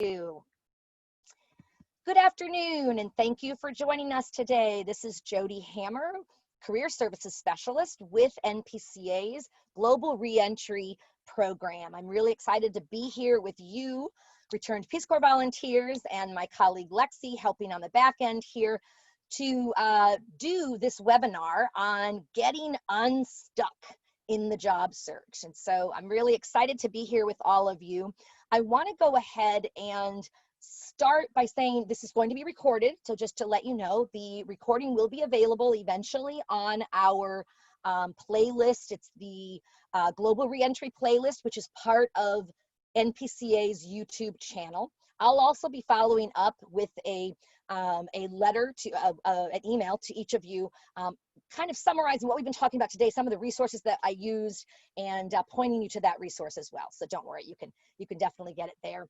you. Good afternoon, and thank you for joining us today. This is Jody Hammer, Career Services Specialist with NPCA's Global Reentry Program. I'm really excited to be here with you, returned Peace Corps volunteers, and my colleague Lexi helping on the back end here to do this webinar on getting unstuck in the job search. And so I'm really excited to be here with all of you. I want to go ahead and start by saying this is going to be recorded. So just to let you know, the recording will be available eventually on our playlist. It's the Global Reentry playlist, which is part of NPCA's YouTube channel. I'll also be following up with a letter to an email to each of you, kind of summarizing what we've been talking about today, some of the resources that I used, and pointing you to that resource as well. So don't worry, you can definitely get it there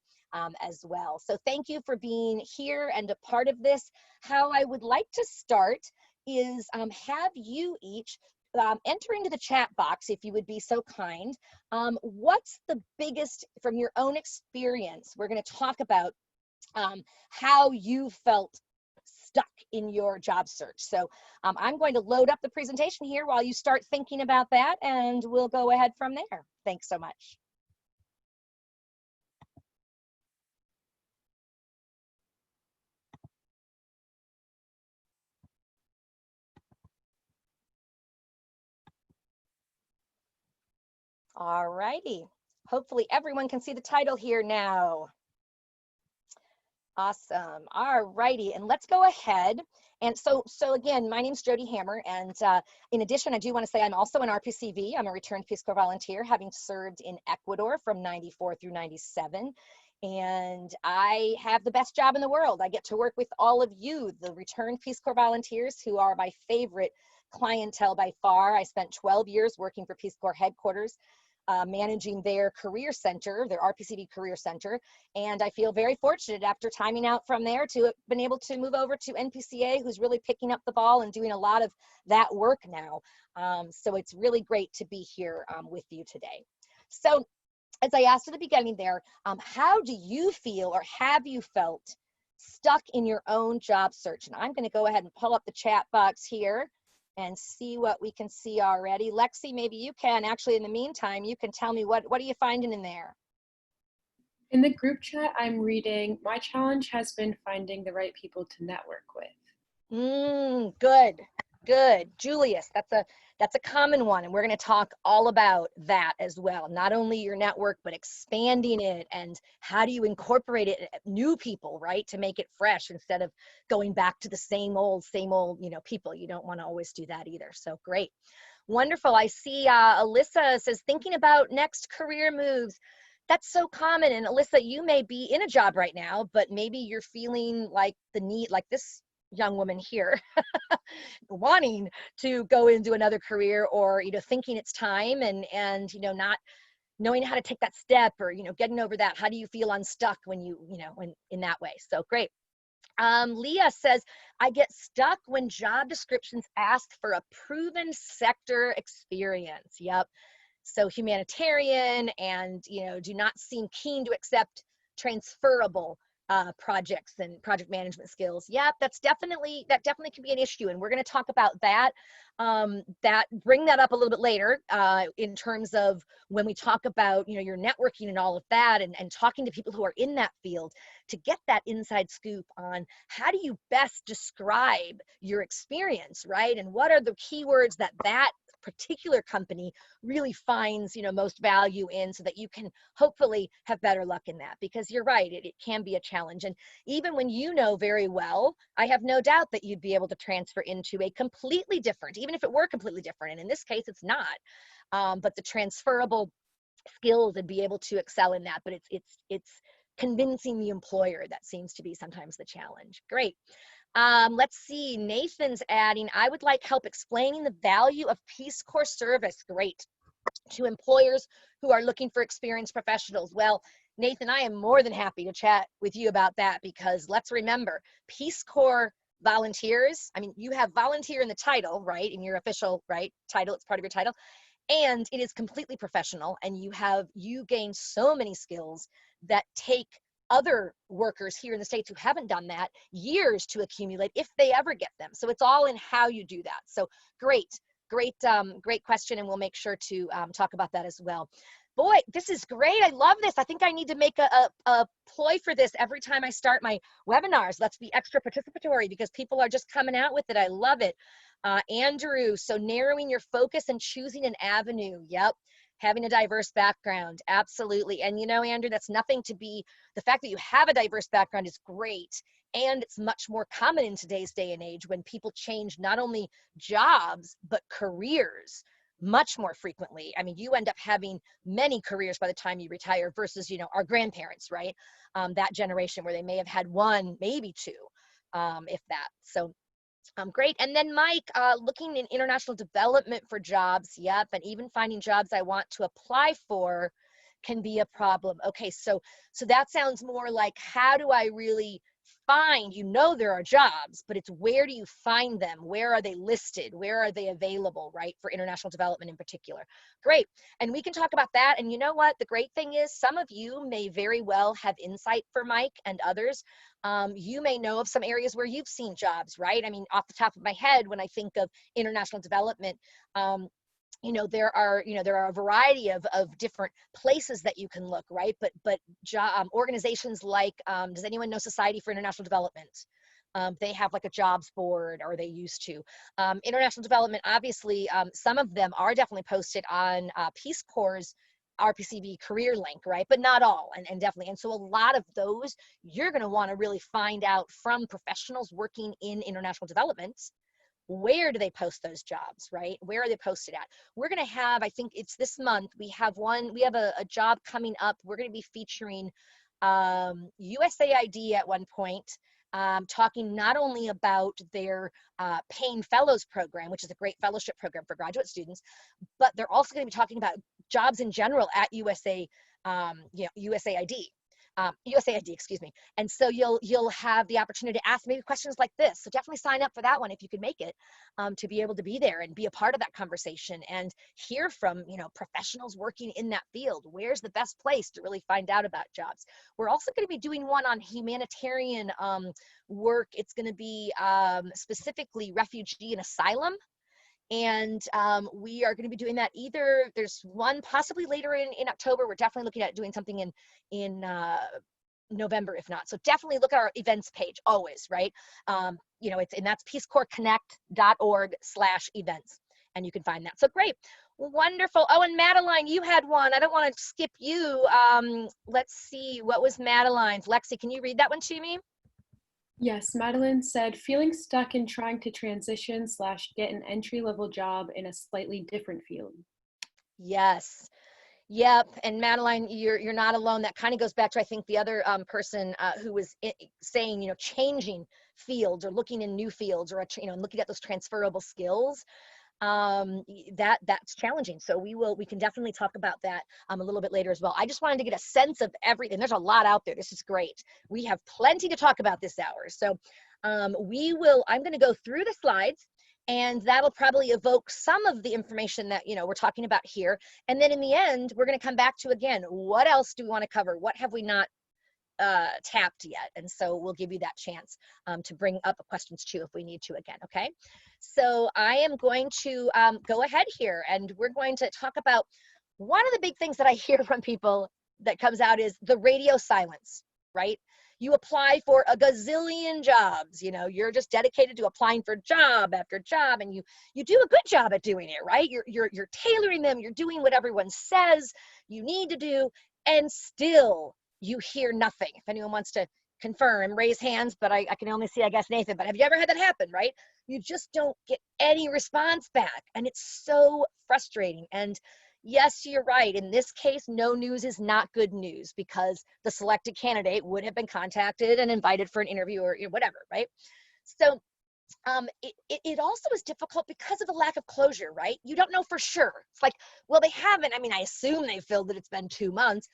as well. So thank you for being here and a part of this. How I would like to start is have you each enter into the chat box, if you would be so kind. What's the biggest, from your own experience, we're going to talk about how you felt stuck in your job search. So I'm going to load up the presentation here while you start thinking about that, and we'll go ahead from there. Thanks so much. All righty. Hopefully everyone can see the title here now. Awesome. All righty, and let's go ahead. And so again, my name's Jody Hammer, and in addition, I do want to say I'm also an RPCV. I'm a returned Peace Corps volunteer, having served in Ecuador from '94 through '97. And I have the best job in the world. I get to work with all of you, the returned Peace Corps volunteers, who are my favorite clientele by far. I spent 12 years working for Peace Corps headquarters, managing their career center, their RPCV career center. And I feel very fortunate after timing out from there to have been able to move over to NPCA, who's really picking up the ball and doing a lot of that work now. So it's really great to be here with you today. So as I asked at the beginning there, how do you feel, or have you felt stuck in your own job search? And I'm going to go ahead and pull up the chat box here and see what we can see already. Lexi, maybe you can, actually, in the meantime, you can tell me what are you finding in there? In the group chat, I'm reading, my challenge has been finding the right people to network with. Good. Julius, that's a common one, and we're going to talk all about that as well. Not only your network, but expanding it, and how do you incorporate it, new people, right, to make it fresh instead of going back to the same old, people. You don't want to always do that either. So great. Wonderful. I see Alyssa says, thinking about next career moves. That's so common. And Alyssa, you may be in a job right now, but maybe you're feeling like the need, like this young woman here, wanting to go into another career, or thinking it's time, and not knowing how to take that step, or getting over that. How do you feel unstuck when in that way? So great. Leah says, I get stuck when job descriptions ask for a proven sector experience. Yep. So humanitarian, and do not seem keen to accept transferable projects and project management skills. Yeah, that definitely can be an issue, and we're going to talk about that. Bring that up a little bit later in terms of when we talk about your networking and all of that, and talking to people who are in that field to get that inside scoop on how do you best describe your experience, right? And what are the keywords that particular company really finds most value in, so that you can hopefully have better luck in that. Because you're right, it can be a challenge. And even when very well, I have no doubt that you'd be able to transfer into a completely different, even if it were completely different, and in this case it's not, but the transferable skills, and be able to excel in that. But it's convincing the employer that seems to be sometimes the challenge. Great. Let's see, Nathan's adding, I would like help explaining the value of Peace Corps service. Great. To employers who are looking for experienced professionals. Well, Nathan, I am more than happy to chat with you about that, because let's remember, Peace Corps volunteers, I mean, you have volunteer in the title, right? In your official, right, title, it's part of your title. And it is completely professional, and you gain so many skills that take other workers here in the States who haven't done that years to accumulate if they ever get them. So it's all in how you do that. So great, great question. And we'll make sure to talk about that as well. Boy, this is great. I love this. I think I need to make a ploy for this every time I start my webinars. Let's be extra participatory because people are just coming out with it. I love it. Andrew, so narrowing your focus and choosing an avenue. Yep. Having a diverse background. Absolutely. And you know, Andrew, that's nothing to be, the fact that you have a diverse background is great. And it's much more common in today's day and age when people change not only jobs, but careers much more frequently. I mean, you end up having many careers by the time you retire versus, you know, our grandparents, right? That generation where they may have had one, maybe two, if that. So great. And then Mike, looking in international development for jobs. Yep. And even finding jobs I want to apply for can be a problem. Okay. So that sounds more like, how do I really find, you know, there are jobs, but it's where do you find them? Where are they listed? Where are they available, right? For international development in particular. Great. And we can talk about that. And you know what? The great thing is some of you may very well have insight for Mike and others. You may know of some areas where you've seen jobs, right? I mean, off the top of my head, when I think of international development, you know, there are a variety of different places that you can look, right? But organizations like, does anyone know Society for International Development? They have like a jobs board, or they used to. International development, obviously, some of them are definitely posted on Peace Corps' RPCV career link, right? But not all, and definitely. And so a lot of those, you're going to want to really find out from professionals working in international development. Where do they post those jobs, right? Where are they posted at? We're going to have, I think it's this month, we have a job coming up. We're going to be featuring USAID at one point, talking not only about their Paying Fellows program, which is a great fellowship program for graduate students, but they're also going to be talking about jobs in general at USAID. USAID, excuse me. And so you'll have the opportunity to ask maybe questions like this. So definitely sign up for that one if you can make it, to be able to be there and be a part of that conversation and hear from, you know, professionals working in that field. Where's the best place to really find out about jobs? We're also going to be doing one on humanitarian work. It's going to be specifically refugee and asylum. And we are going to be doing that either, there's one possibly later in October. We're definitely looking at doing something in November, if not. So definitely look at our events page always, right? You know, and that's peacecorpsconnect.org/events. And you can find that. So great. Wonderful. Oh, and Madeline, you had one. I don't want to skip you. Let's see. What was Madeline's? Lexi, can you read that one to me? Yes, Madeline said, feeling stuck in trying to transition / get an entry-level job in a slightly different field. Yes. Yep. And Madeline, you're not alone. That kind of goes back to, I think, the other person who was saying, you know, changing fields or looking in new fields, or, you know, looking at those transferable skills. That's challenging. So we can definitely talk about that a little bit later as well. I just wanted to get a sense of everything. There's a lot out there. This is great. We have plenty to talk about this hour. So I'm going to go through the slides, and that'll probably evoke some of the information that, you know, we're talking about here. And then in the end, we're going to come back to, again, what else do we want to cover? What have we not tapped yet? And so we'll give you that chance to bring up questions too if we need to again. Okay, so I am going to go ahead here, and we're going to talk about one of the big things that I hear from people that comes out is the radio silence, right? You apply for a gazillion jobs, you know, you're just dedicated to applying for job after job, and you do a good job at doing it, right? You're tailoring them, you're doing what everyone says you need to do, and still you hear nothing. If anyone wants to confirm, raise hands, but I can only see, I guess, Nathan. But have you ever had that happen, right? You just don't get any response back, and it's so frustrating. And yes, you're right. In this case, no news is not good news, because the selected candidate would have been contacted and invited for an interview or whatever, right? So it also is difficult because of the lack of closure, right? You don't know for sure. It's like, well, they haven't. I mean, I assume they filled it. It's been 2 months.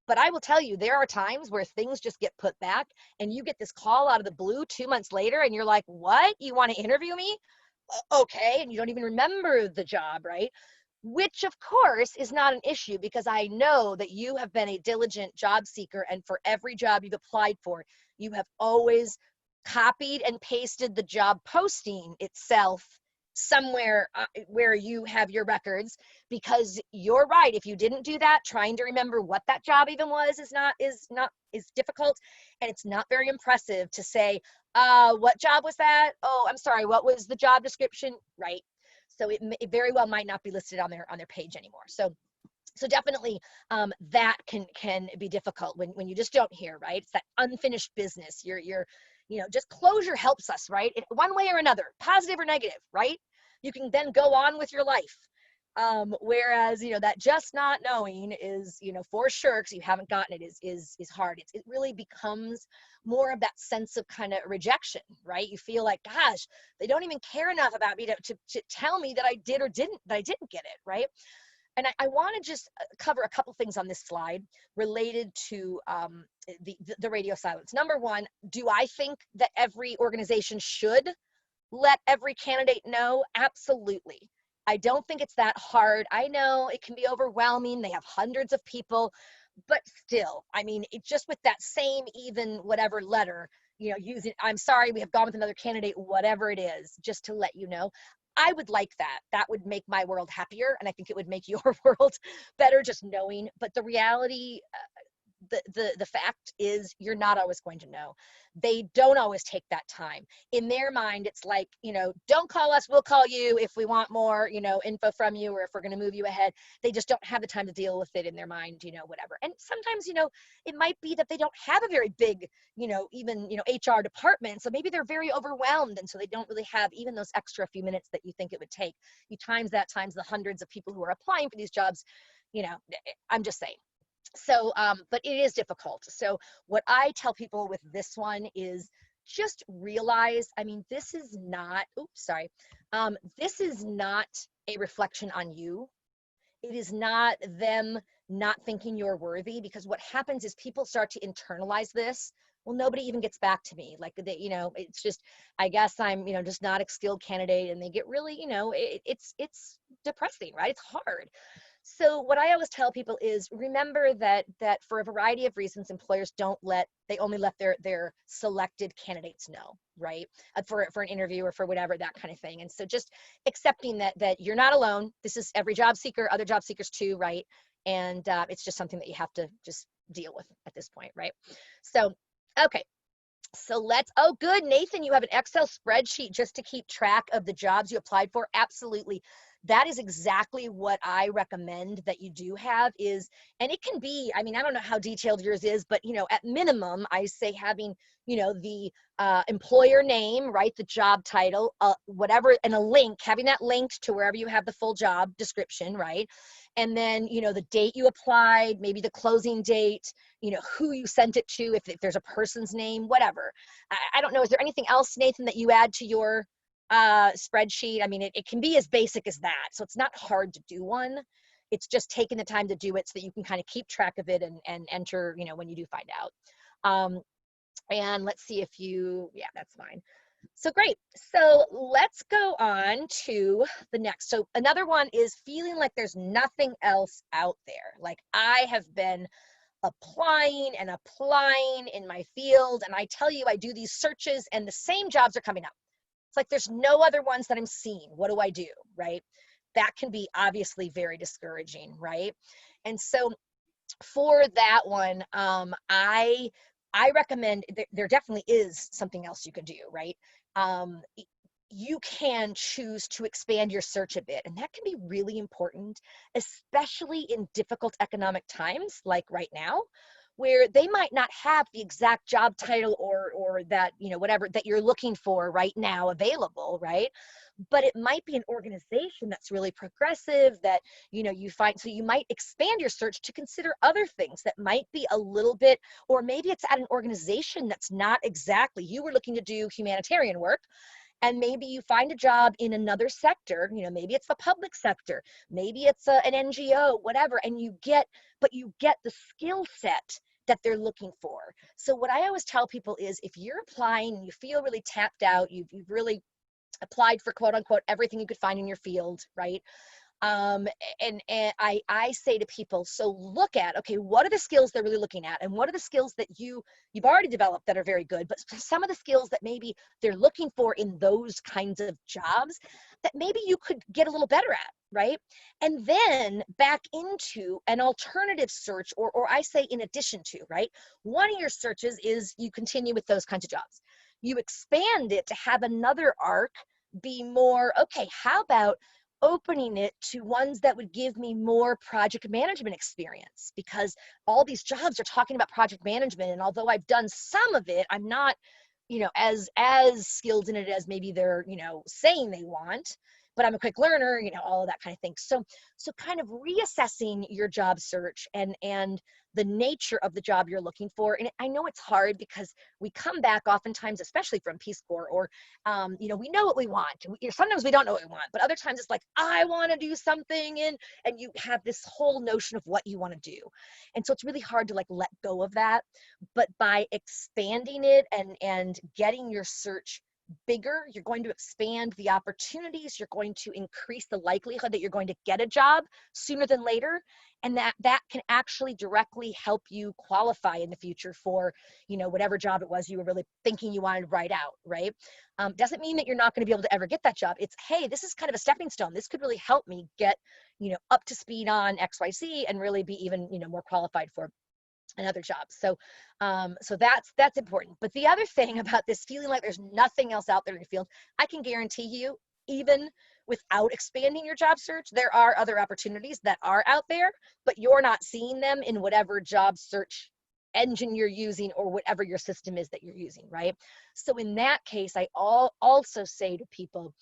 But I will tell you, there are times where things just get put back, and you get this call out of the blue 2 months later, and you're like, what? You want to interview me? Okay. And you don't even remember the job, right? which of course is not an issue because I know that you have been a diligent job seeker, and for every job you've applied for, you have always copied and pasted the job posting itself somewhere where you have your records, because you're right. If you didn't do that, trying to remember what that job even was is difficult, and it's not very impressive to say, what job was that? Oh, I'm sorry, what was the job description? Right. So it very well might not be listed on their page anymore. So definitely that can be difficult when you just don't hear, right? It's that unfinished business. Just closure helps us, right? One way or another, positive or negative, right? You can then go on with your life. Whereas, that just not knowing is, for sure, because you haven't gotten it, is hard. It really becomes more of that sense of kind of rejection, right? You feel like, gosh, they don't even care enough about me to tell me that I did or didn't, that I didn't get it, right? And I want to just cover a couple things on this slide related to the radio silence. Number one, do I think that every organization should let every candidate know? Absolutely. I don't think it's that hard. I know it can be overwhelming. They have hundreds of people, but still, I mean, it just with that same even whatever letter, using, I'm sorry, we have gone with another candidate, whatever it is, just to let you know. I would like that. That would make my world happier, and I think it would make your world better just knowing. But the reality, the fact is, you're not always going to know. They don't always take that time. In their mind, it's like, don't call us, we'll call you if we want more, info from you, or if we're going to move you ahead. They just don't have the time to deal with it in their mind, whatever. And sometimes, it might be that they don't have a very big, even, HR department. So maybe they're very overwhelmed. And so they don't really have even those extra few minutes that you think it would take. You times the hundreds of people who are applying for these jobs, I'm just saying. So, but it is difficult. So what I tell people with this one is just realize, I mean, this is not, this is not a reflection on you. It is not them not thinking you're worthy, because what happens is people start to internalize this. Well, nobody even gets back to me. Like, it's just, I guess I'm, just not a skilled candidate, and they get really, it's depressing, right? It's hard. So what I always tell people is, remember that for a variety of reasons, employers they only let their selected candidates know, right? For an interview or for whatever, that kind of thing. And so just accepting that you're not alone. This is every job seeker, other job seekers too, right? And it's just something that you have to just deal with at this point, right? So, okay. So oh, good, Nathan, you have an Excel spreadsheet just to keep track of the jobs you applied for. Absolutely. That is exactly what I recommend that you do have and it can be, I mean, I don't know how detailed yours is, but, at minimum, I say having, the employer name, right? The job title, whatever, and a link, having that linked to wherever you have the full job description, right? And then, the date you applied, maybe the closing date, who you sent it to, if there's a person's name, whatever. I don't know. Is there anything else, Nathan, that you add to your spreadsheet? I mean, it can be as basic as that. So it's not hard to do one. It's just taking the time to do it so that you can kind of keep track of it and enter, when you do find out. And let's see if yeah, that's fine. So great. So let's go on to the next. So another one is feeling like there's nothing else out there. Like, I have been applying and applying in my field, and I tell you, I do these searches and the same jobs are coming up. It's like there's no other ones that I'm seeing. What do I do, right? That can be obviously very discouraging, right? And so for that one, I recommend, there definitely is something else you can do, right? You can choose to expand your search a bit, and that can be really important, especially in difficult economic times like right now, where they might not have the exact job title or that, whatever that you're looking for right now available, right? But it might be an organization that's really progressive that, you find, so you might expand your search to consider other things that might be a little bit, or maybe it's at an organization that's not exactly, you were looking to do humanitarian work, and maybe you find a job in another sector, maybe it's the public sector, maybe it's an NGO, whatever, and you get the skill set that they're looking for. So what I always tell people is, if you're applying and you feel really tapped out, you've really applied for quote unquote everything you could find in your field, right? Um, and I say to people, so look at, okay, what are the skills they're really looking at? And what are the skills that you've already developed that are very good, but some of the skills that maybe they're looking for in those kinds of jobs that maybe you could get a little better at, right? And then back into an alternative search, or I say in addition to, right? One of your searches is you continue with those kinds of jobs. You expand it to have another arc be more, okay, how about opening it to ones that would give me more project management experience, because all these jobs are talking about project management, and although I've done some of it, I'm not, as skilled in it as maybe they're, saying they want, but I'm a quick learner, all of that kind of thing. So kind of reassessing your job search and the nature of the job you're looking for. And I know it's hard because we come back oftentimes, especially from Peace Corps, or we know what we want. Sometimes we don't know what we want, but other times it's like, I want to do something, and you have this whole notion of what you want to do. And so it's really hard to like let go of that. But by expanding it and getting your search bigger, you're going to expand the opportunities, you're going to increase the likelihood that you're going to get a job sooner than later, and that can actually directly help you qualify in the future for whatever job it was you were really thinking you wanted right out, right? Doesn't mean that you're not going to be able to ever get that job. It's, hey, this is kind of a stepping stone. This could really help me get up to speed on XYZ and really be even more qualified for another job. So that's important. But the other thing about this feeling like there's nothing else out there in your field, I can guarantee you, even without expanding your job search, there are other opportunities that are out there, but you're not seeing them in whatever job search engine you're using or whatever your system is that you're using, right? So in that case, I also say to people,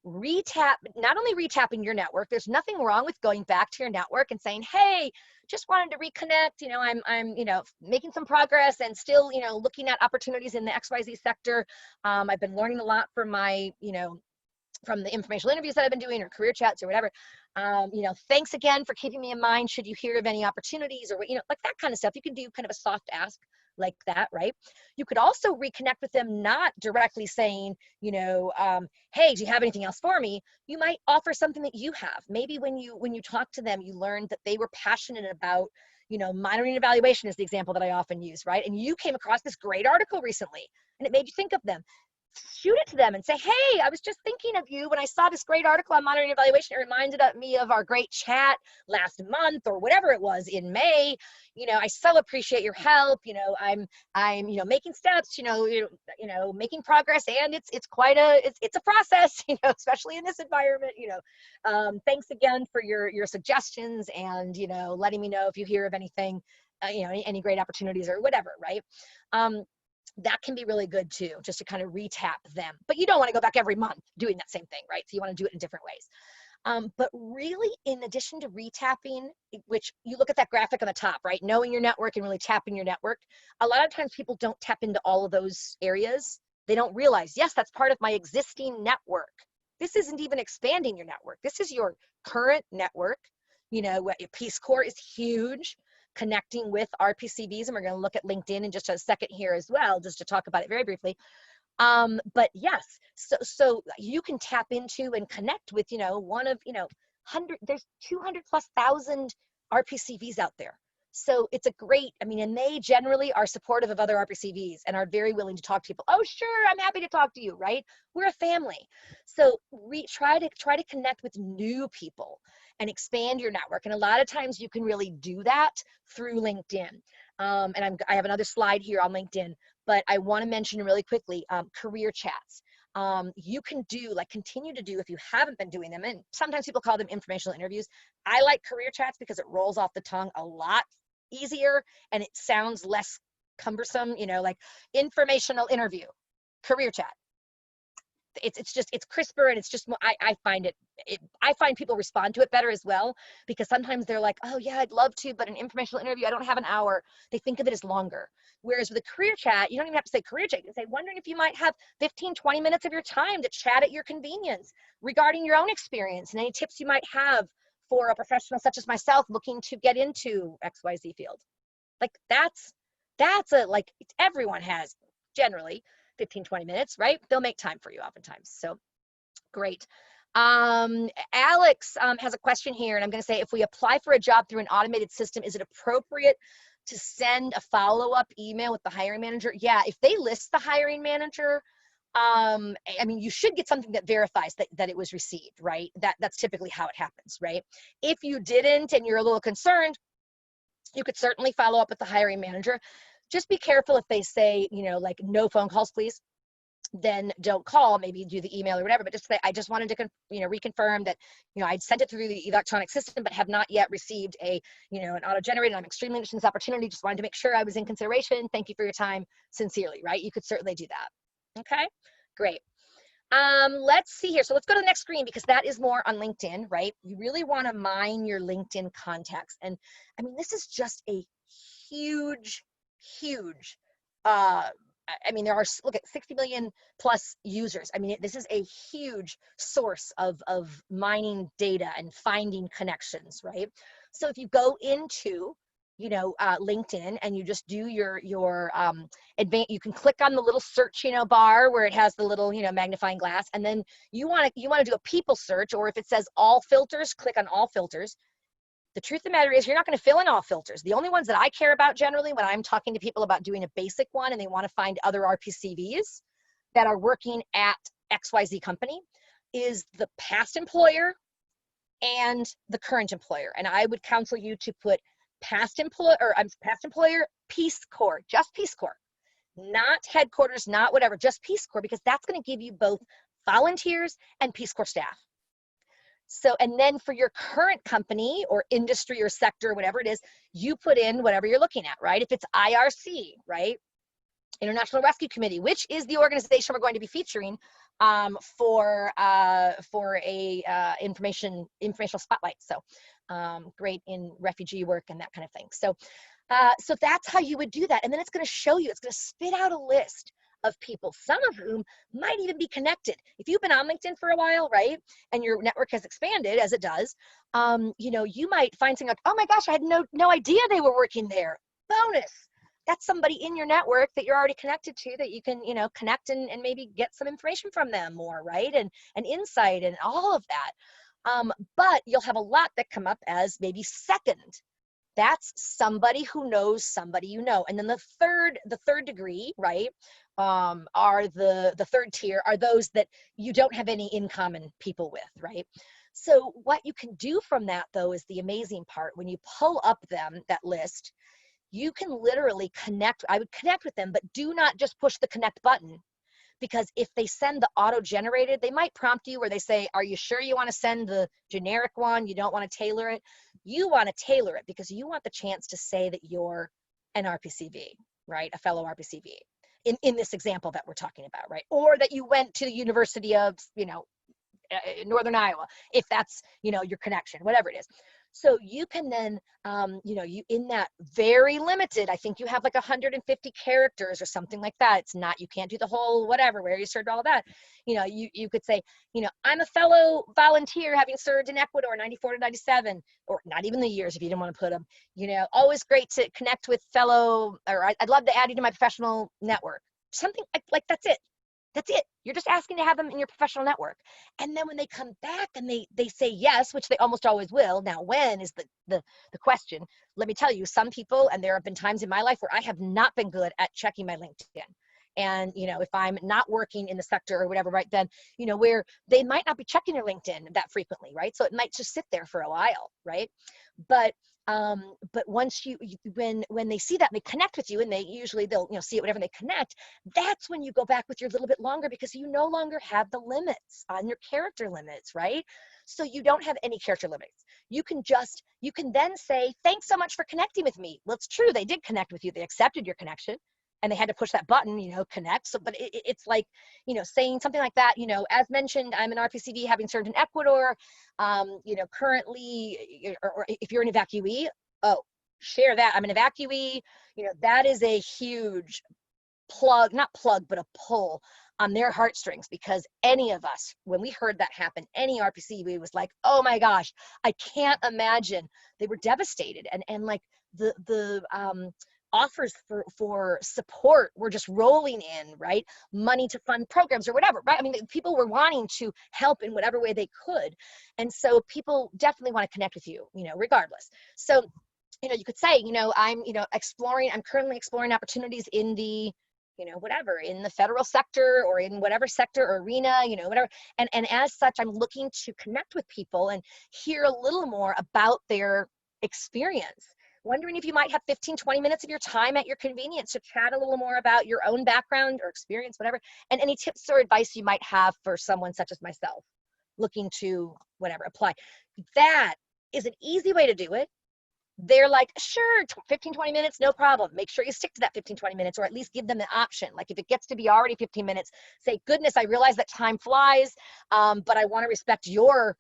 not only retapping your network, there's nothing wrong with going back to your network and saying, hey, just wanted to reconnect, I'm making some progress and still looking at opportunities in the XYZ sector. I've been learning a lot from my from the informational interviews that I've been doing or career chats or whatever. Thanks again for keeping me in mind should you hear of any opportunities, or like that kind of stuff. You can do kind of a soft ask like that, right? You could also reconnect with them, not directly saying, hey, do you have anything else for me? You might offer something that you have. Maybe when you talk to them, you learned that they were passionate about, monitoring and evaluation is the example that I often use, right? And you came across this great article recently and it made you think of them. Shoot it to them and say, hey, I was just thinking of you when I saw this great article on monitoring and evaluation. It reminded me of our great chat last month or whatever it was in May. I so appreciate your help. I'm making steps, making progress, and it's quite it's a process, especially in this environment. Thanks again for your suggestions and letting me know if you hear of anything, any great opportunities or whatever, right? That can be really good too, just to kind of retap them. But you don't want to go back every month doing that same thing, right? So you want to do it in different ways. But really, in addition to retapping, which you look at that graphic on the top, right? Knowing your network and really tapping your network. A lot of times people don't tap into all of those areas. They don't realize, yes, that's part of my existing network. This isn't even expanding your network. This is your current network. Peace Corps is huge. Connecting with RPCVs, and we're going to look at LinkedIn in just a second here as well, just to talk about it very briefly. But yes, so you can tap into and connect with, one of, there's 200,000+ RPCVs out there. So it's a great, and they generally are supportive of other RPCVs and are very willing to talk to people. Oh, sure, I'm happy to talk to you, right? We're a family. So try to connect with new people and expand your network. And a lot of times you can really do that through LinkedIn. And I have another slide here on LinkedIn, but I want to mention really quickly, career chats. You can continue to do, if you haven't been doing them, and sometimes people call them informational interviews. I like career chats because it rolls off the tongue a lot easier and it sounds less cumbersome, like informational interview, career chat. It's crisper and it's just more, I find I find people respond to it better as well, because sometimes they're like, oh yeah, I'd love to, but an informational interview, I don't have an hour. They think of it as longer. Whereas with a career chat, you don't even have to say career chat. You can say, wondering if you might have 15-20 minutes of your time to chat at your convenience regarding your own experience and any tips you might have for a professional such as myself looking to get into XYZ field. Like that's everyone has generally 15-20 minutes, right? They'll make time for you oftentimes. So great. Alex has a question here, and I'm going to say, if we apply for a job through an automated system, is it appropriate to send a follow-up email with the hiring manager? Yeah, if they list the hiring manager, I mean, you should get something that verifies that it was received, right? That's typically how it happens, right? If you didn't and you're a little concerned, you could certainly follow up with the hiring manager. Just be careful if they say, like, no phone calls, please. Then don't call, maybe do the email or whatever, but just say, I just wanted to reconfirm that I'd sent it through the electronic system but have not yet received an auto-generated. I'm extremely interested in this opportunity, just wanted to make sure I was in consideration. Thank you for your time, sincerely, right? You could certainly do that. Okay, great. Let's see here. So let's go to the next screen, because that is more on LinkedIn, right? You really want to mine your LinkedIn contacts. And I mean, this is just a huge, huge, I mean, there are, look at 60 million plus users. I mean, this is a huge source of mining data and finding connections, right? So if you go into, LinkedIn, and you just do your advanced, you can click on the little search, bar where it has the little, magnifying glass, and then you want to do a people search, or if it says all filters, click on all filters. The truth of the matter is, you're not going to fill in all filters. The only ones that I care about generally when I'm talking to people about doing a basic one and they want to find other RPCVs that are working at XYZ company is the past employer and the current employer. And I would counsel you to put past employer, Peace Corps, just Peace Corps, not headquarters, not whatever, just Peace Corps, because that's going to give you both volunteers and Peace Corps staff. So, and then for your current company or industry or sector, whatever it is, you put in whatever you're looking at, right? If it's IRC, right? International Rescue Committee, which is the organization we're going to be featuring for a informational spotlight. So great in refugee work and that kind of thing. So that's how you would do that. And then it's going to show you, it's going to spit out a list of people, some of whom might even be connected. If you've been on LinkedIn for a while, right, and your network has expanded, as it does, you might find something like, oh my gosh, I had no idea they were working there. Bonus. That's somebody in your network that you're already connected to, that you can, connect and maybe get some information from them more, right, and insight and all of that. But you'll have a lot that come up as maybe second. That's somebody who knows somebody you know. And then the third degree, right, are the third tier are those that you don't have any in common people with, right? So what you can do from that, though, is the amazing part. When you pull up that list, you can literally connect. I would connect with them, but do not just push the connect button, because if they send the auto-generated, they might prompt you where they say, are you sure you want to send the generic one? You don't want to tailor it. You want to tailor it because you want the chance to say that you're an RPCV, right? A fellow RPCV in this example that we're talking about, right? Or that you went to the University of, Northern Iowa, if that's, your connection, whatever it is. So you can then, you in that very limited, I think you have like 150 characters or something like that. It's not, you can't do the whole whatever, where you served, all of that. You could say, I'm a fellow volunteer having served in Ecuador, 94 to 97, or not even the years if you didn't want to put them, always great to connect with fellow, or I'd love to add you to my professional network. Something like that's it. That's it. You're just asking to have them in your professional network. And then when they come back and they say yes, which they almost always will. Now, when is the question? Let me tell you, some people, and there have been times in my life where I have not been good at checking my LinkedIn. And, if I'm not working in the sector or whatever, right, then, where they might not be checking their LinkedIn that frequently, right? So it might just sit there for a while, right? But once when they see that and they connect with you, and they'll see it whenever they connect, that's when you go back with your little bit longer, because you no longer have the limits on your character limits, right? So you don't have any character limits. You can then say, thanks so much for connecting with me. Well, it's true, they did connect with you, they accepted your connection, and they had to push that button, connect. So, but it's like, saying something like that, as mentioned, I'm an RPCV having served in Ecuador, currently, or if you're an evacuee, share that. I'm an evacuee, that is a huge not plug, but a pull on their heartstrings, because any of us, when we heard that happen, any RPCV was like, oh my gosh, I can't imagine. They were devastated. And like the offers for support were just rolling in, right? Money to fund programs or whatever, right? I mean, people were wanting to help in whatever way they could. And so people definitely want to connect with you, regardless. So, you could say, I'm currently exploring opportunities in the, whatever, in the federal sector or in whatever sector or arena, whatever. And as such, I'm looking to connect with people and hear a little more about their experience. Wondering if you might have 15, 20 minutes of your time at your convenience to chat a little more about your own background or experience, whatever, and any tips or advice you might have for someone such as myself looking to whatever apply. That is an easy way to do it. They're like, sure, 15, 20 minutes, no problem. Make sure you stick to that 15, 20 minutes, or at least give them the option. Like if it gets to be already 15 minutes, say, goodness, I realize that time flies, but I want to respect your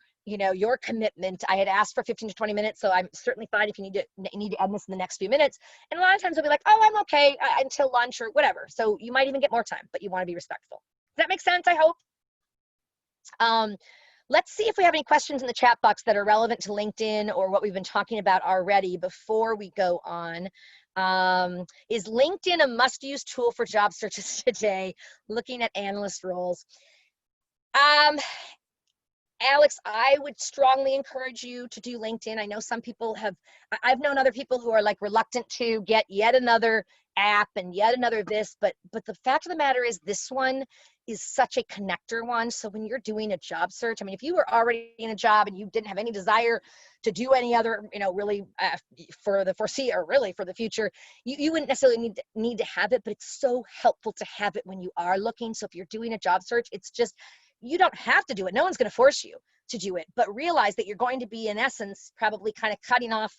commitment. I had asked for 15 to 20 minutes, so I'm certainly fine if you need to end this in the next few minutes. And a lot of times they'll be like, oh, I'm okay until lunch or whatever. So you might even get more time, but you want to be respectful. Does that make sense? I hope. Let's see if we have any questions in the chat box that are relevant to LinkedIn or what we've been talking about already before we go on. Is LinkedIn a must-use tool for job searches today? Looking at analyst roles. Alex, I would strongly encourage you to do LinkedIn. I know some people I've known other people who are like reluctant to get yet another app and yet another this, but the fact of the matter is this one is such a connector one. So when you're doing a job search, I mean, if you were already in a job and you didn't have any desire to do any other, really for the foreseeable or really for the future, you wouldn't necessarily need to have it, but it's so helpful to have it when you are looking. So if you're doing a job search, it's just, you don't have to do it. No one's going to force you to do it, but realize that you're going to be, in essence, probably kind of cutting off,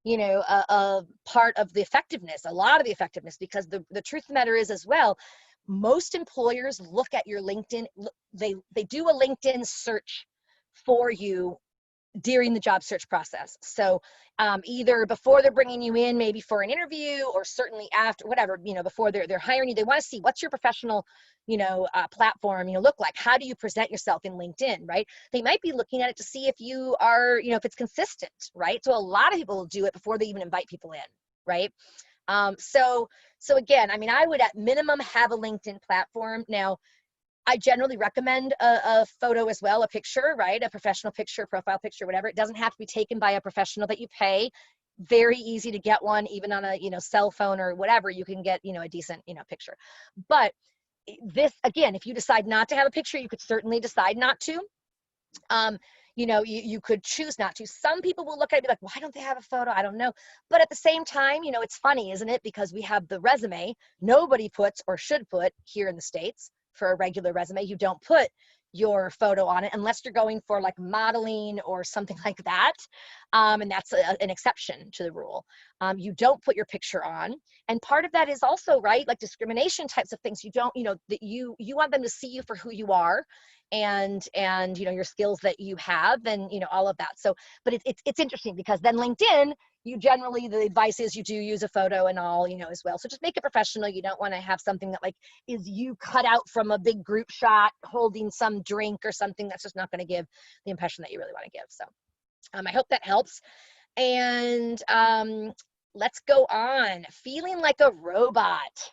a part of the effectiveness, a lot of the effectiveness, because the truth of the matter is as well, most employers look at your LinkedIn, they do a LinkedIn search for you during the job search process. So either before they're bringing you in, maybe for an interview, or certainly after, whatever, before they're hiring you, they want to see what's your professional, platform, look like. How do you present yourself in LinkedIn, right? They might be looking at it to see if you are, if it's consistent, right? So a lot of people will do it before they even invite people in, right? So again, I mean, I would at minimum have a LinkedIn platform. Now, I generally recommend a photo as well, a picture, right? A professional picture, profile picture, whatever. It doesn't have to be taken by a professional that you pay. Very easy to get one, even on a, cell phone or whatever, you can get, a decent, picture. But this, again, if you decide not to have a picture, you could certainly decide not to. You could choose not to. Some people will look at it and be like, why don't they have a photo? I don't know. But at the same time, it's funny, isn't it? Because we have the resume. Nobody puts, or should put here in the States, for a regular resume, you don't put your photo on it unless you're going for like modeling or something like that. And that's an exception to the rule. You don't put your picture on. And part of that is also, right, like discrimination types of things. You don't, that you want them to see you for who you are, and your skills that you have, and all of that. So, but it's interesting, because then LinkedIn, you generally, the advice is you do use a photo and all, as well. So just make it professional. You don't want to have something that like is you cut out from a big group shot holding some drink or something. That's just not going to give the impression that you really want to give. So I hope that helps. And let's go on. Feeling like a robot.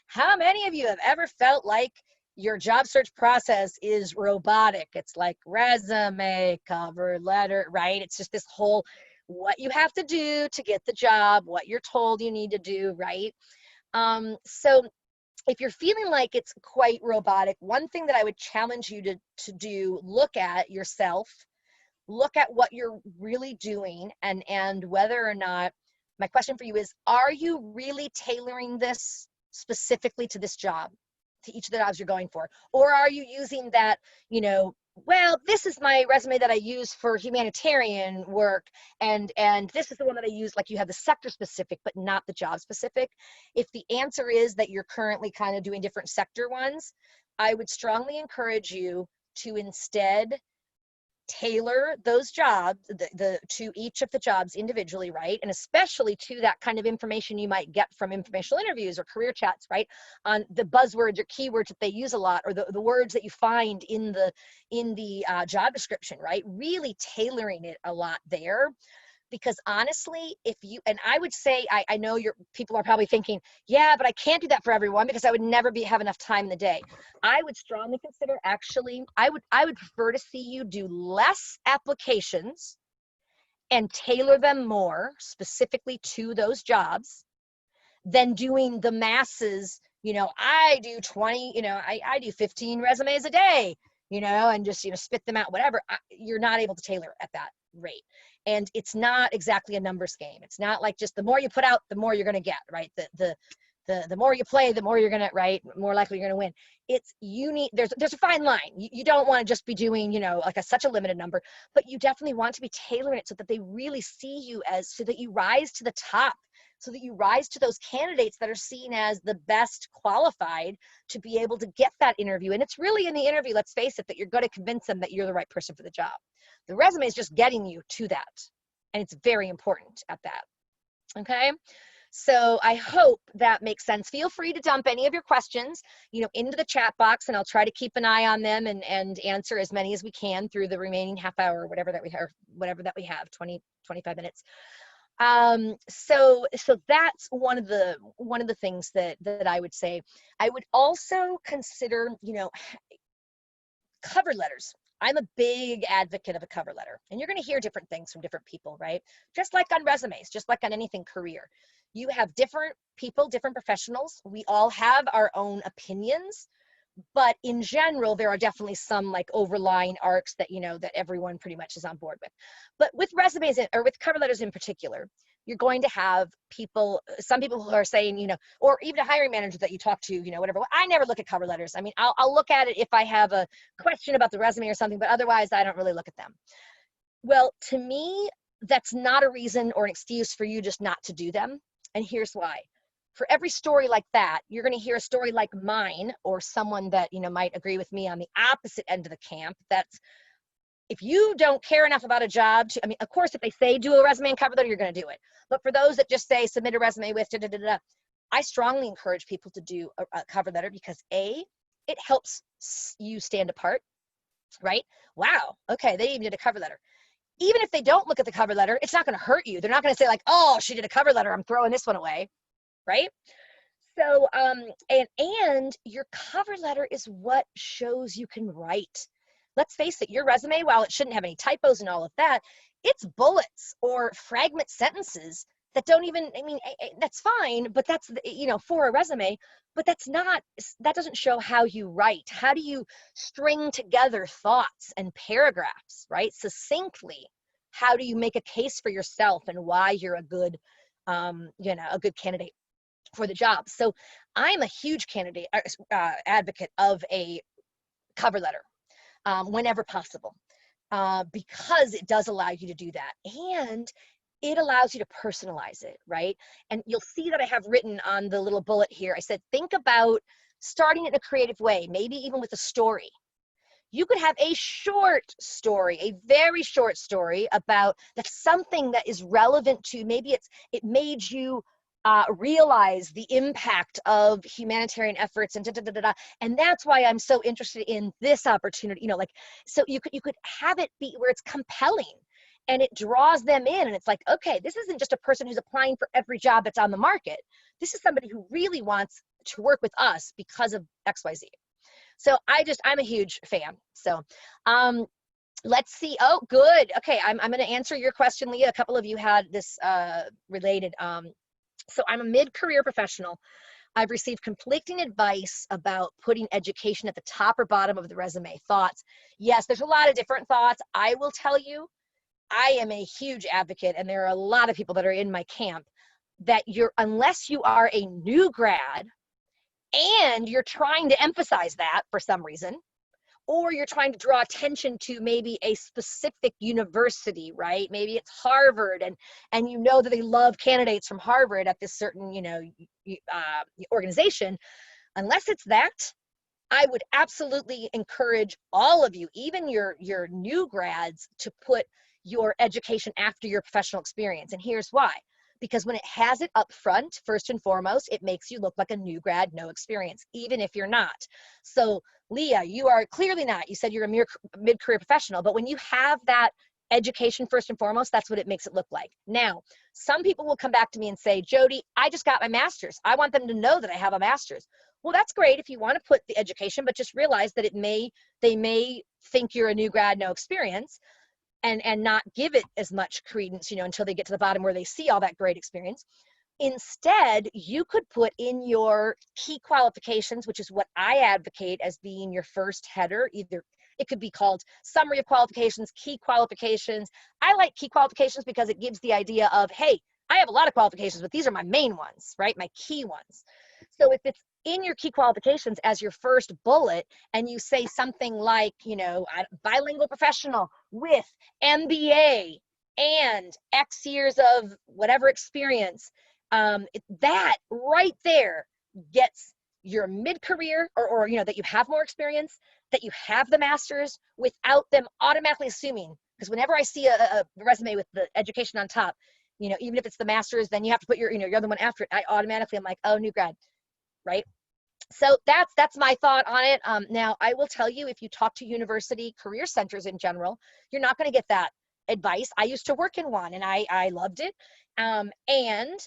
How many of you have ever felt like your job search process is robotic? It's like resume, cover letter, right? It's just this whole, what you have to do to get the job, what you're told you need to do, right? So if you're feeling like it's quite robotic, one thing that I would challenge you to do, look at yourself, look at what you're really doing, and whether or not, my question for you is, are you really tailoring this specifically to this job, to each of the jobs you're going for? Or are you using that, well, this is my resume that I use for humanitarian work, and this is the one that I use, like you have the sector specific, but not the job specific. If the answer is that you're currently kind of doing different sector ones, I would strongly encourage you to instead tailor those jobs to each of the jobs individually, right? And especially to that kind of information you might get from informational interviews or career chats, right? On the buzzwords or keywords that they use a lot, or the words that you find in the job description, right? Really tailoring it a lot there. Because honestly, if you, and I would say, I know people are probably thinking, yeah, but I can't do that for everyone because I would never have enough time in the day. I would strongly consider, actually, I would prefer to see you do less applications and tailor them more specifically to those jobs than doing the masses. I do 20, I do 15 resumes a day, and just, spit them out, whatever. You're not able to tailor at that rate. And it's not exactly a numbers game. It's not like just the more you put out, the more you're going to get, right? The more you play, the more you're going to, right? More likely you're going to win. There's a fine line. You don't want to just be doing, like such a limited number, but you definitely want to be tailoring it so that they really see you so that you rise to the top, so that you rise to those candidates that are seen as the best qualified to be able to get that interview. And it's really in the interview, let's face it, that you're going to convince them that you're the right person for the job. The resume is just getting you to that. And it's very important at that. Okay. So I hope that makes sense. Feel free to dump any of your questions, into the chat box, and I'll try to keep an eye on them and answer as many as we can through the remaining half hour, whatever that we have, 20, 25 minutes. So that's one of the things that I would say. I would also consider, cover letters. I'm a big advocate of a cover letter, and you're going to hear different things from different people, right? Just like on resumes, just like on anything career. You have different people, different professionals. We all have our own opinions, but in general, there are definitely some like overlying arcs that, that everyone pretty much is on board with. But with resumes or with cover letters in particular, you're going to have some people who are saying, or even a hiring manager that you talk to, whatever. I never look at cover letters. I mean, I'll look at it if I have a question about the resume or something, but otherwise I don't really look at them. Well, to me, that's not a reason or an excuse for you just not to do them. And here's why. For every story like that, you're going to hear a story like mine or someone that, might agree with me on the opposite end of the camp. That's, if you don't care enough about a job of course, if they say do a resume and cover letter, you're going to do it. But for those that just say submit a resume with I strongly encourage people to do a cover letter because it helps you stand apart, right? Wow. Okay. They even did a cover letter. Even if they don't look at the cover letter, it's not going to hurt you. They're not going to say like, oh, she did a cover letter, I'm throwing this one away. Right? So, and your cover letter is what shows you can write. Let's face it, your resume, while it shouldn't have any typos and all of that, it's bullets or fragment sentences that don't even, that's fine, but that's, for a resume, but that doesn't show how you write. How do you string together thoughts and paragraphs, right? Succinctly. How do you make a case for yourself and why you're a good candidate for the job? So I'm a huge advocate of a cover letter whenever possible, because it does allow you to do that. And it allows you to personalize it, right? And you'll see that I have written on the little bullet here, I said, think about starting it in a creative way, maybe even with a story. You could have a short story, a very short story about something that is relevant to, maybe it made you realize the impact of humanitarian efforts and and that's why I'm so interested in this opportunity. So you could have it be where it's compelling and it draws them in, and it's like, okay, this isn't just a person who's applying for every job that's on the market. This is somebody who really wants to work with us because of XYZ. So I'm a huge fan. So let's see. Oh, good. Okay, I'm going to answer your question, Leah. A couple of you had this related. So I'm a mid-career professional. I've received conflicting advice about putting education at the top or bottom of the resume. Thoughts? Yes, there's a lot of different thoughts. I will tell you, I am a huge advocate, and there are a lot of people that are in my camp, that unless you are a new grad and you're trying to emphasize that for some reason, or you're trying to draw attention to maybe a specific university, right? Maybe it's Harvard, and you know that they love candidates from Harvard at this certain, organization. Unless it's that, I would absolutely encourage all of you, even your new grads, to put your education after your professional experience. And here's why. Because when it has it up front, first and foremost, it makes you look like a new grad, no experience, even if you're not. So Leah, you are clearly not. You said you're a mid-career professional, but when you have that education first and foremost, that's what it makes it look like. Now, some people will come back to me and say, Jody, I just got my master's. I want them to know that I have a master's. Well, that's great if you want to put the education, but just realize that they may think you're a new grad, no experience, and not give it as much credence, until they get to the bottom where they see all that great experience. Instead, you could put in your key qualifications, which is what I advocate as being your first header. Either it could be called summary of qualifications, key qualifications. I like key qualifications because it gives the idea of, hey, I have a lot of qualifications, but these are my main ones, right? My key ones. So if it's in your key qualifications as your first bullet, and you say something like, bilingual professional with MBA and X years of whatever experience, that right there gets your mid-career, or that you have more experience, that you have the master's, without them automatically assuming. Because whenever I see a resume with the education on top, even if it's the master's, then you have to put your other one after it. I automatically am like, oh, new grad, right? So that's my thought on it. Now, I will tell you, if you talk to university career centers in general, you're not going to get that advice. I used to work in one, and I loved it. And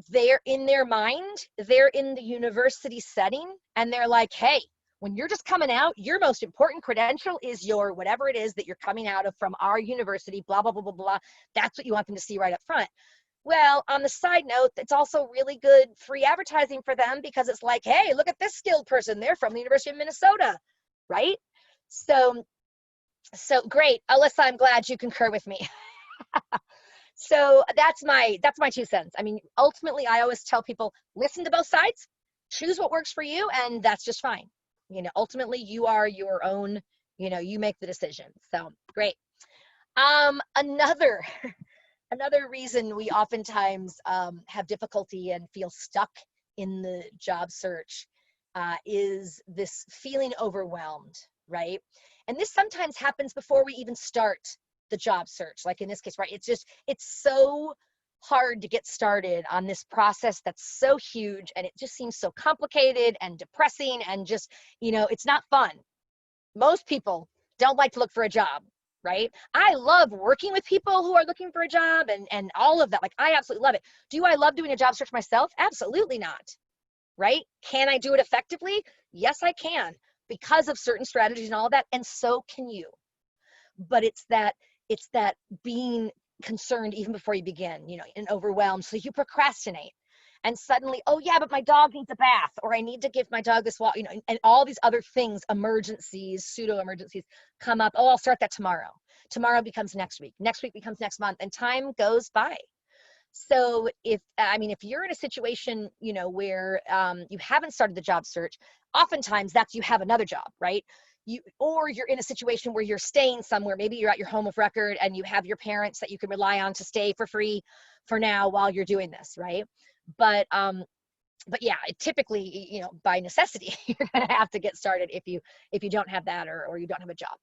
they're in their mind, they're in the university setting, and they're like, hey, when you're just coming out, your most important credential is your whatever it is that you're coming out of from our university, blah, blah, blah, blah, blah. That's what you want them to see right up front. Well, on the side note, it's also really good free advertising for them, because it's like, hey, look at this skilled person. They're from the University of Minnesota, right? So great. Alyssa, I'm glad you concur with me. So that's my 2 cents. I mean, ultimately, I always tell people, listen to both sides, choose what works for you, and that's just fine. Ultimately, you are your own, you make the decision. So great. Another reason we oftentimes have difficulty and feel stuck in the job search is this feeling overwhelmed, right? And this sometimes happens before we even start the job search, like in this case, right? It's so hard to get started on this process that's so huge, and it just seems so complicated and depressing, and just, it's not fun. Most people don't like to look for a job, right? I love working with people who are looking for a job and all of that. Like, I absolutely love it. Do I love doing a job search myself? Absolutely not, right? Can I do it effectively? Yes, I can, because of certain strategies and all of that, and so can you. But it's that being concerned even before you begin, and overwhelmed, so you procrastinate. And suddenly, oh yeah, but my dog needs a bath, or I need to give my dog this walk, and all these other things, emergencies, pseudo emergencies come up. Oh, I'll start that tomorrow. Tomorrow becomes next week. Next week becomes next month, and time goes by. So if you're in a situation, where you haven't started the job search, oftentimes that's you have another job, right? Or you're in a situation where you're staying somewhere. Maybe you're at your home of record and you have your parents that you can rely on to stay for free for now while you're doing this, right? But yeah, typically, by necessity, you're going to have to get started if you don't have that, or you don't have a job.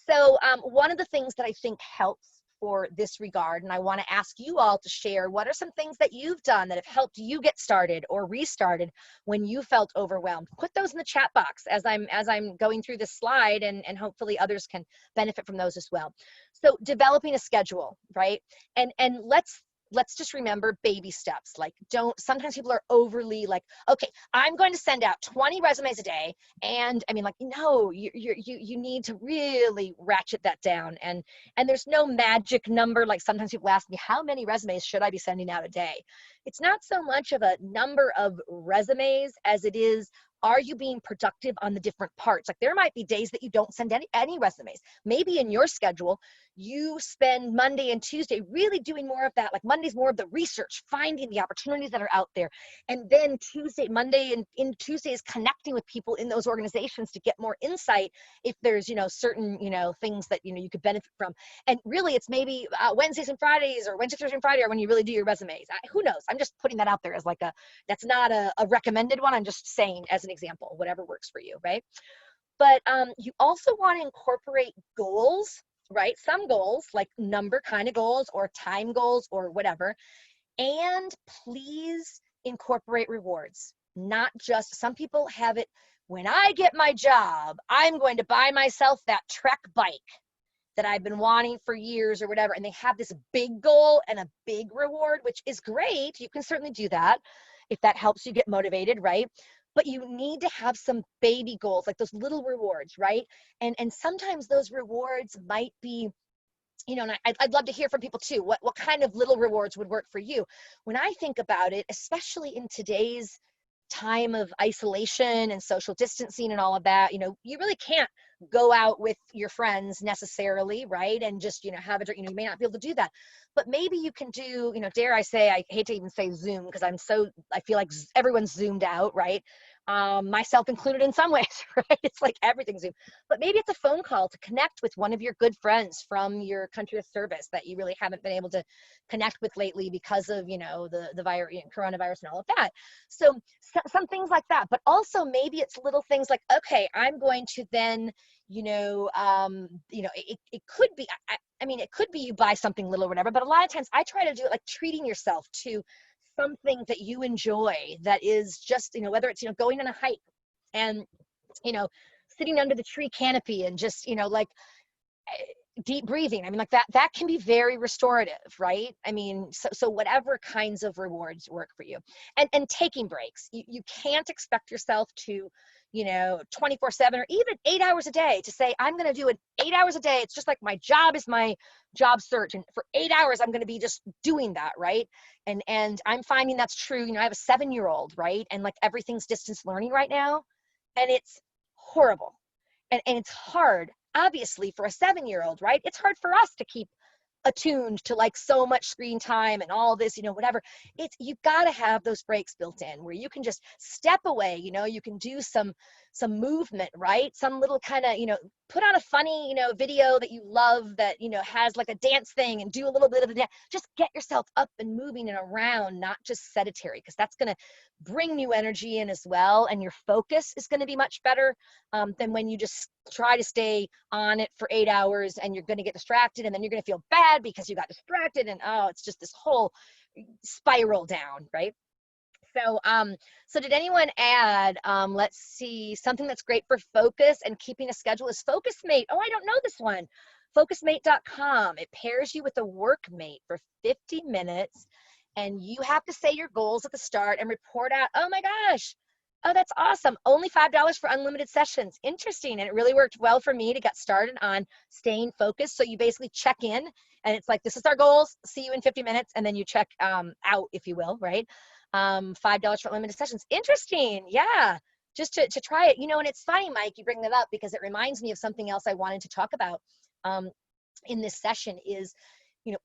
So one of the things that I think helps for this regard, and I want to ask you all to share, what are some things that you've done that have helped you get started or restarted when you felt overwhelmed? Put those in the chat box as I'm going through this slide, and hopefully others can benefit from those as well. So developing a schedule, right? And let's just remember baby steps. Like, sometimes people are overly like, okay, I'm going to send out 20 resumes a day. And no, you need to really ratchet that down. And there's no magic number. Like, sometimes people ask me, how many resumes should I be sending out a day? It's not so much of a number of resumes as it is, are you being productive on the different parts? Like, there might be days that you don't send any resumes. Maybe in your schedule, you spend Monday and Tuesday really doing more of that. Like, Monday's more of the research, finding the opportunities that are out there. And then Monday and Tuesday is connecting with people in those organizations to get more insight if there's, certain, things that, you could benefit from. And really, it's maybe Wednesdays and Fridays, or Wednesday, Thursday, and Friday are when you really do your resumes. Who knows? I'm just putting that out there as like that's not a recommended one. I'm just saying as an example, whatever works for you, right? But you also want to incorporate goals, right? Some goals, like number kind of goals or time goals or whatever. And please incorporate rewards. Not just, some people have it, when I get my job, I'm going to buy myself that Trek bike. that I've been wanting for years or whatever, and they have this big goal and a big reward, which is great. You can certainly do that if that helps you get motivated, right? But you need to have some baby goals, like those little rewards, right? And sometimes those rewards might be, and I'd love to hear from people too. What kind of little rewards would work for you? When I think about it, especially in today's time of isolation and social distancing and all of that, you really can't go out with your friends necessarily, right? And just, have a drink, you may not be able to do that. But maybe you can do, dare I say, I hate to even say Zoom because I feel like everyone's zoomed out, right? Myself included in some ways, right? It's like everything's Zoom. But maybe it's a phone call to connect with one of your good friends from your country of service that you really haven't been able to connect with lately because of, the virus, coronavirus and all of that. So some things like that. But also maybe it's little things like, okay, I'm going to then, it could be, I mean, it could be you buy something little or whatever, but a lot of times I try to do it like treating yourself to something that you enjoy that is just, whether it's, going on a hike and, sitting under the tree canopy and just, like deep breathing. I mean, like that can be very restorative, right? I mean, so whatever kinds of rewards work for you, and taking breaks. You can't expect yourself to, 24/7 or even 8 hours a day to say, I'm going to do it 8 hours a day. It's just like my job is my job search. And for 8 hours, I'm going to be just doing that. Right. And I'm finding that's true. I have a 7-year-old, right? And like everything's distance learning right now. And it's horrible. And it's hard, obviously, for a 7-year-old, right? It's hard for us to keep attuned to like so much screen time and all this, whatever. You've got to have those breaks built in where you can just step away, you can do some movement, right? Some little kind of, put on a funny, video that you love that, has like a dance thing and do a little bit of the dance. Just get yourself up and moving and around, not just sedentary, because that's going to bring new energy in as well. And your focus is going to be much better than when you just try to stay on it for 8 hours and you're going to get distracted and then you're going to feel bad because you got distracted and it's just this whole spiral down, right? So did anyone add, let's see, something that's great for focus and keeping a schedule is Focusmate. Oh, I don't know this one. Focusmate.com. It pairs you with a workmate for 50 minutes and you have to say your goals at the start and report out. Oh my gosh. Oh, that's awesome. Only $5 for unlimited sessions. Interesting. And it really worked well for me to get started on staying focused. So you basically check in and it's like, this is our goals. See you in 50 minutes. And then you check out, if you will, right? $5 for unlimited sessions. Interesting. Yeah. Just to try it, and it's funny, Mike, you bring that up because it reminds me of something else I wanted to talk about in this session is,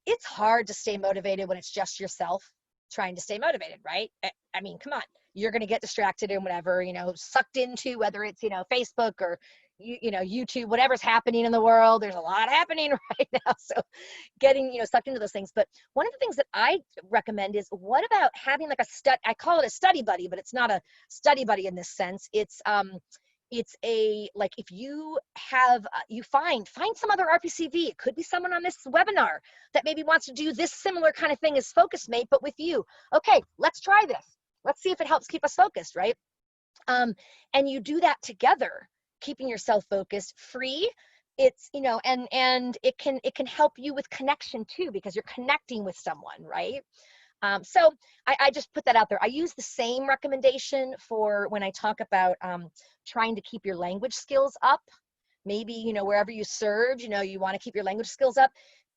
it's hard to stay motivated when it's just yourself trying to stay motivated, right? I mean, come on, you're going to get distracted and whatever, sucked into whether it's, Facebook or, YouTube, whatever's happening in the world. There's a lot happening right now. So getting, sucked into those things. But one of the things that I recommend is what about having like I call it a study buddy, but it's not a study buddy in this sense. It's a, like, if you have, you find some other RPCV. It could be someone on this webinar that maybe wants to do this similar kind of thing as Focusmate, but with you. Okay, let's try this. Let's see if it helps keep us focused, right? And you do that together, keeping yourself focused, free. It's, and it can help you with connection too, because you're connecting with someone, right? So I just put that out there. I use the same recommendation for when I talk about trying to keep your language skills up. Maybe, wherever you serve, you want to keep your language skills up.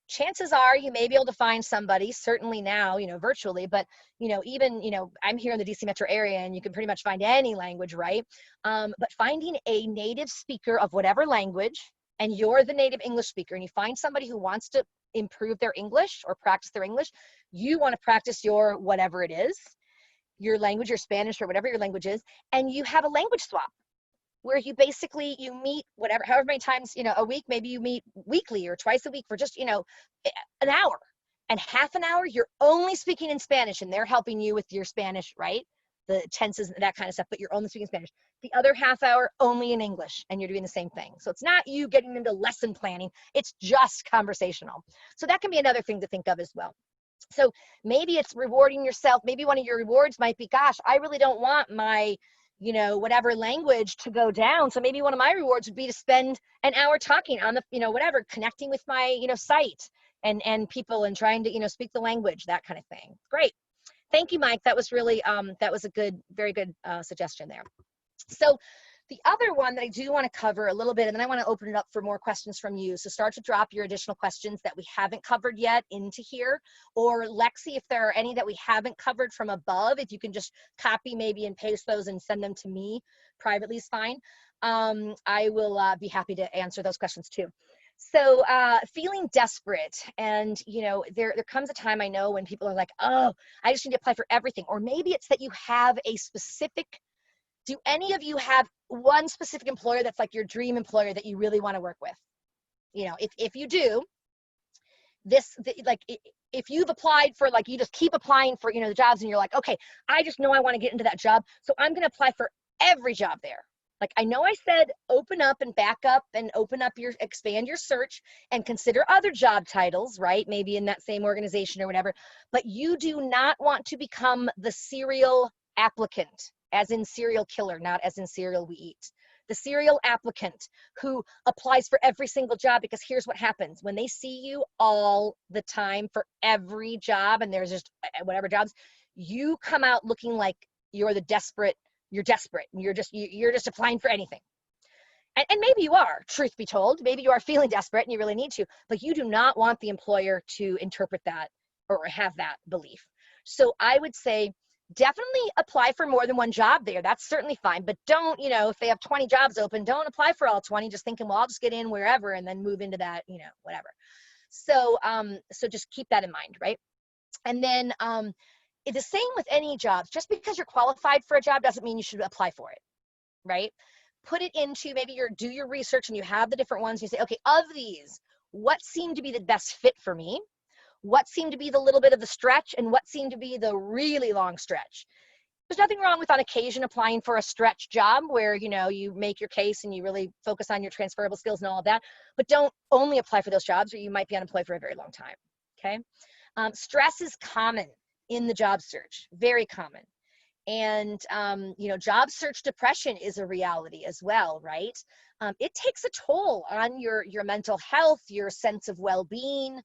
Chances are you may be able to find somebody, certainly now, virtually, but, even, I'm here in the DC metro area and you can pretty much find any language, right? But finding a native speaker of whatever language, and you're the native English speaker, and you find somebody who wants to improve their English or practice their English, you want to practice your whatever it is, your language, your Spanish or whatever your language is, and you have a language swap where you basically, you meet however many times, a week, maybe you meet weekly or twice a week for just, an hour, and half an hour, you're only speaking in Spanish and they're helping you with your Spanish, right? The tenses and that kind of stuff, but you're only speaking Spanish. The other half hour only in English, and you're doing the same thing. So it's not you getting into lesson planning, it's just conversational. So that can be another thing to think of as well. So maybe it's rewarding yourself. Maybe one of your rewards might be, gosh, I really don't want my, you know, whatever language to go down. So maybe one of my rewards would be to spend an hour talking on the, you know, whatever, connecting with my, you know, site and people and trying to, you know, speak the language, that kind of thing. Great. Thank you, Mike. That was really, that was a good, very good suggestion there. So the other one that I do want to cover a little bit, and then I want to open it up for more questions from you. So start to drop your additional questions that we haven't covered yet into here. Or Lexi, if there are any that we haven't covered from above, if you can just copy maybe and paste those and send them to me privately is fine. I will be happy to answer those questions too. So feeling desperate, and you know, there comes a time, I know, when people are like, oh, I just need to apply for everything. Or maybe it's that you have a specific, do any of you have one specific employer that's like your dream employer that you really want to work with? You know, if you do, if you've applied for, like, you just keep applying for, you know, the jobs, and you're like, okay, I just know I want to get into that job, so I'm going to apply for every job there. Like, I know I said open up and back up and expand your search and consider other job titles, right? Maybe in that same organization or whatever, but you do not want to become the serial applicant, as in serial killer, not as in cereal we eat. The serial applicant who applies for every single job, because here's what happens. When they see you all the time for every job, and there's just whatever jobs, you come out looking like you're desperate, and you're just applying for anything. And maybe you are, truth be told, maybe you are feeling desperate and you really need to, but you do not want the employer to interpret that or have that belief. So I would say, definitely apply for more than one job there. That's certainly fine, but don't, you know, if they have 20 jobs open, don't apply for all 20, just thinking, well, I'll just get in wherever and then move into that, you know, whatever. So, so just keep that in mind, right? And then the same with any jobs. Just because you're qualified for a job doesn't mean you should apply for it, right? Put it into, maybe do your research and you have the different ones. You say, okay, of these, what seemed to be the best fit for me? What seemed to be the little bit of the stretch, and what seemed to be the really long stretch? There's nothing wrong with on occasion applying for a stretch job where, you know, you make your case and you really focus on your transferable skills and all of that, but don't only apply for those jobs or you might be unemployed for a very long time, okay? Stress is common in the job search, very common. And, you know, job search depression is a reality as well, right? It takes a toll on your mental health, your sense of well-being.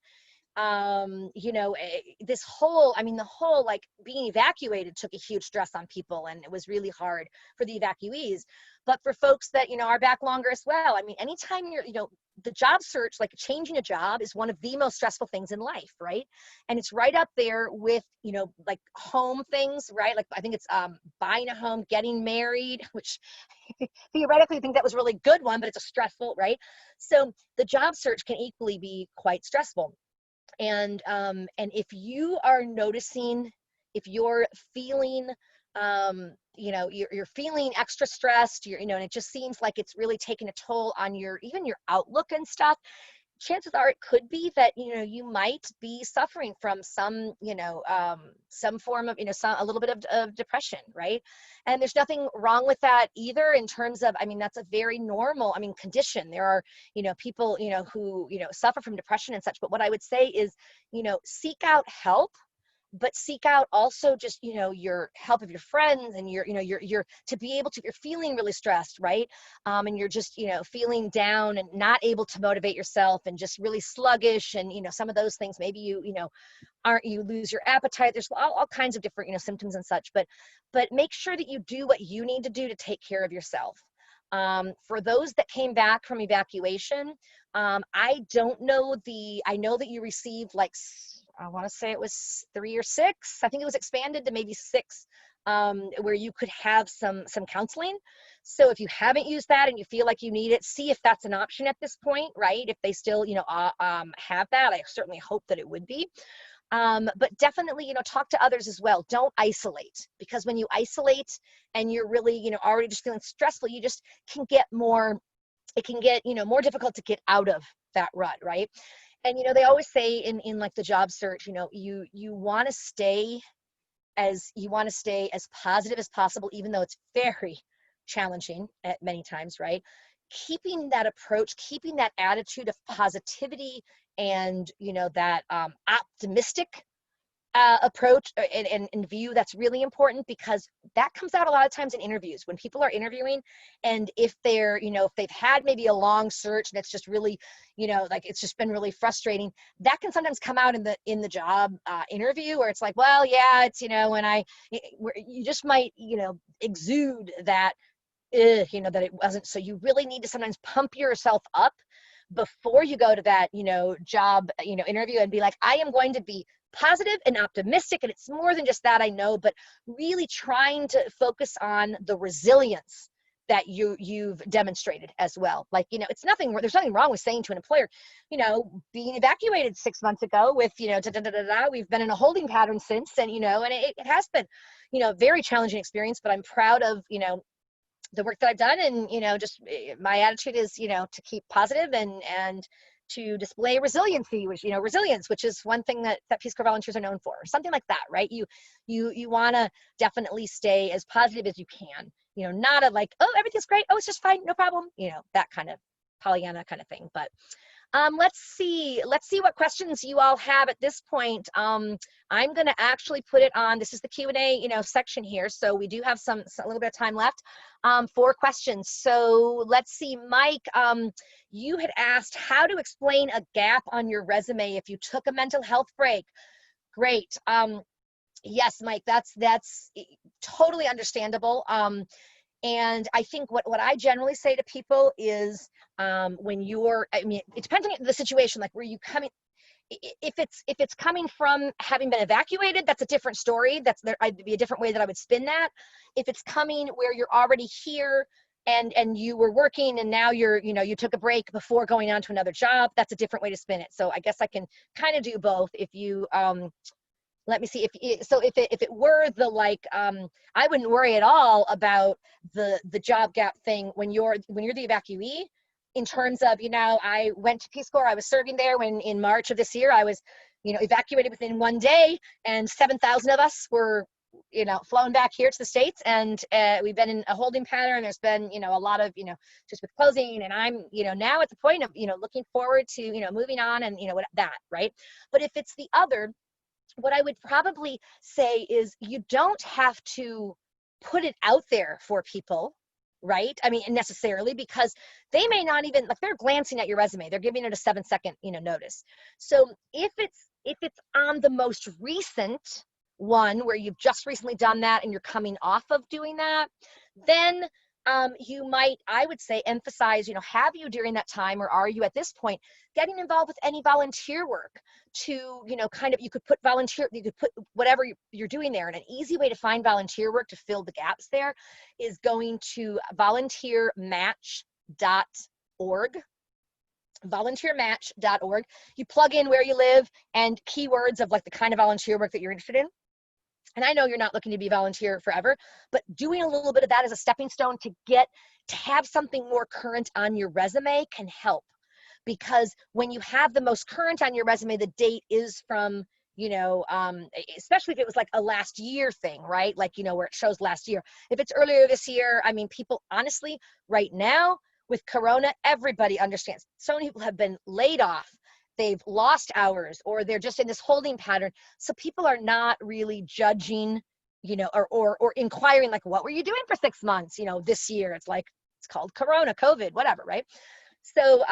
You know, this whole, I mean, the whole, like, being evacuated took a huge stress on people, and it was really hard for the evacuees. But for folks that, you know, are back longer as well, I mean, anytime you're, you know, the job search, like changing a job, is one of the most stressful things in life, right? And it's right up there with, you know, like home things, right? Like, I think it's buying a home, getting married, which theoretically I think that was a really good one, but it's a stressful, right? So the job search can equally be quite stressful. And if you are noticing, if you're feeling, you know, you're feeling extra stressed, you know, and it just seems like it's really taking a toll on even your outlook and stuff, chances are it could be that, you know, you might be suffering from some, you know, some form of, you know, a little bit of depression, right? And there's nothing wrong with that either, in terms of, I mean, that's a very normal, I mean, condition. There are, you know, people, you know, who, you know, suffer from depression and such. But what I would say is, you know, seek out help, but seek out also just, you know, your help of your friends, and your, you know, your to be able to, if you're feeling really stressed, right? And you're just, you know, feeling down and not able to motivate yourself and just really sluggish, and, you know, some of those things, maybe you know, you lose your appetite. There's all kinds of different, you know, symptoms and such, but make sure that you do what you need to do to take care of yourself. For those that came back from evacuation, I don't know I know that you received, like, I want to say it was 3 or 6. I think it was expanded to maybe 6, where you could have some counseling. So if you haven't used that and you feel like you need it, see if that's an option at this point, right? If they still, you know, have that, I certainly hope that it would be. But definitely, you know, talk to others as well. Don't isolate, because when you isolate and you're really, you know, already just feeling stressful, you just can get more, it can get, you know, more difficult to get out of that rut, right? And, you know, they always say in like the job search, you know, you want to stay as positive as possible, even though it's very challenging at many times, right? Keeping that approach, keeping that attitude of positivity and, you know, that optimistic approach and view that's really important, because that comes out a lot of times in interviews when people are interviewing. And if they're, if they've had maybe a long search and it's just really, like it's just been really frustrating, that can sometimes come out in the job interview, where it's like, well, yeah, it's, when you just might, exude that, that it wasn't. So you really need to sometimes pump yourself up before you go to that, job, interview, and be like, I am going to be positive and optimistic. And it's more than just that, I know, but really trying to focus on the resilience that you've demonstrated as well. Like, it's nothing, there's nothing wrong with saying to an employer, being evacuated 6 months ago with, we've been in a holding pattern since, and, and it has been, very challenging experience, but I'm proud of, the work that I've done. And, just my attitude is, to keep positive and to display resiliency, resilience, which is one thing that Peace Corps volunteers are known for, something like that, right? You want to definitely stay as positive as you can, not a like, oh, everything's great. Oh, it's just fine. No problem. That kind of Pollyanna kind of thing. But let's see what questions you all have at this point. I'm going to actually put it on. This is the Q&A, section here. So we do have a little bit of time left for questions. So let's see, Mike, you had asked how to explain a gap on your resume if you took a mental health break. Great. Yes, Mike, that's totally understandable. And I think what I generally say to people is, when it depends on the situation, like where you coming, if it's coming from having been evacuated, that's a different story. I'd be a different way that I would spin that. If it's coming where you're already here and you were working and now you took a break before going on to another job, that's a different way to spin it. So I guess I can kind of do both. If you, let me see, if it were the, like, I wouldn't worry at all about the job gap thing when you're the evacuee, in terms of, I went to Peace Corps, I was serving there when in March of this year, I was, evacuated within one day, and 7,000 of us were, flown back here to the States, and we've been in a holding pattern. There's been, a lot of, just with closing, and I'm, now at the point of, looking forward to, moving on, and, that, right? But if it's the other, what I would probably say is, you don't have to put it out there for people, right? I mean, necessarily, because they may not even, like, they're glancing at your resume, they're giving it a 7-second, notice. So if it's on the most recent one where you've just recently done that and you're coming off of doing that, then you might, I would say, emphasize, have you during that time, or are you at this point getting involved with any volunteer work to, kind of, you could put whatever you're doing there. And an easy way to find volunteer work to fill the gaps there is going to volunteermatch.org. volunteermatch.org. You plug in where you live and keywords of, like, the kind of volunteer work that you're interested in. And I know you're not looking to be a volunteer forever, but doing a little bit of that as a stepping stone to have something more current on your resume can help. Because when you have the most current on your resume, the date is from, especially if it was like a last year thing, right? Like, where it shows last year. If it's earlier this year, I mean, people, honestly, right now with Corona, everybody understands. So many people have been laid off. They've lost hours, or they're just in this holding pattern. So people are not really judging, or inquiring, like, what were you doing for 6 months, this year? It's like, it's called Corona, COVID, whatever, right? So,